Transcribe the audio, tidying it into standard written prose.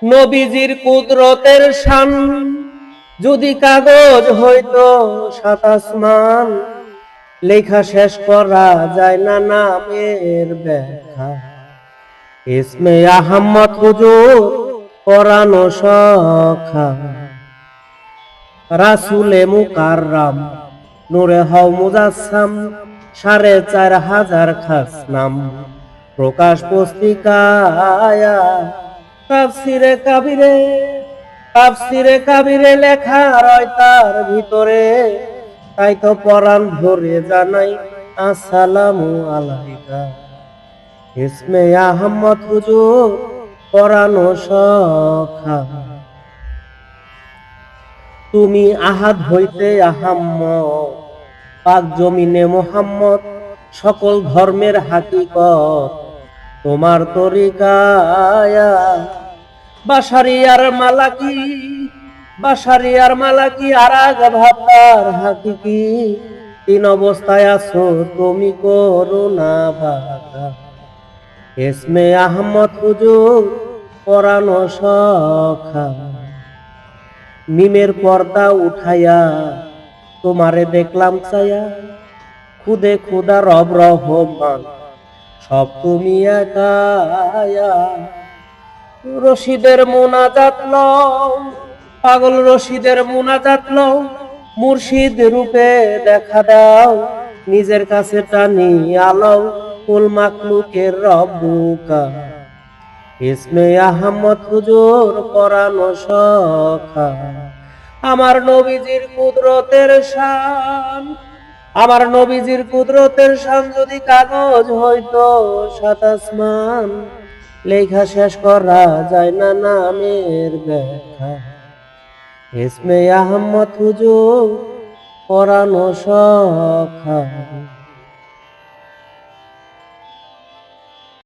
নবীজির কুদরতের শান যদি কাগজ হইতো সাত আসমান, লেখা শেষ করা যায় না নামের ব্যাখ্যা। ইসমে আহমদ হুজুর পরানো সখা, রাসূলে মুকাররম নূরে হও মুজাসসাম, ৪৫০০ খাস নাম প্রকাশ পুস্তিকায়। তাফসিরে কাবিরে লেখা রয় তার ভিতরে, তাই তো পরাণ ভরে জানাই আসসালামু আলাইকা। ইসমে আহমদ হুজুর পরানো সখা, তুমি আহাদ হইতে আহাম্মদ, পাক জমিনে মুহাম্মদ, সকল ধর্মের হাকিকত তোমার তরিকায়। বাশারিয়ার মালাকি আরাগ ভাবতার হাকিকি, তিন অবস্থায় আছো তুমি করুণা বাঁকা। ইসমে আহমদ হুজুর পরানো সখা, মিমের পর্দা উঠাইয়া তোমারে দেখলাম চাইয়া, খুদে খুদা রব রহমান সব তুমি একায়া। রশিদের মুনাজাত লও, পাগল রশিদের মুনাজাত লও, মুর্শিদ রূপে দেখা দাও, নিজের কাছে টানি আলাও কুল মাখলুকের রব্বুকা। ইসমে আহমদ হুজুর পরানো সখা, আমার নবীজির কুদরতের শান, আমার নবীজির কুদরতের শান যদি কাগজ হইতো সাত আসমান, লেখা শেষ করা যায় না নামের ব্যাখ্যা। ইসমে আহমদ হুজুর পরানো সখা।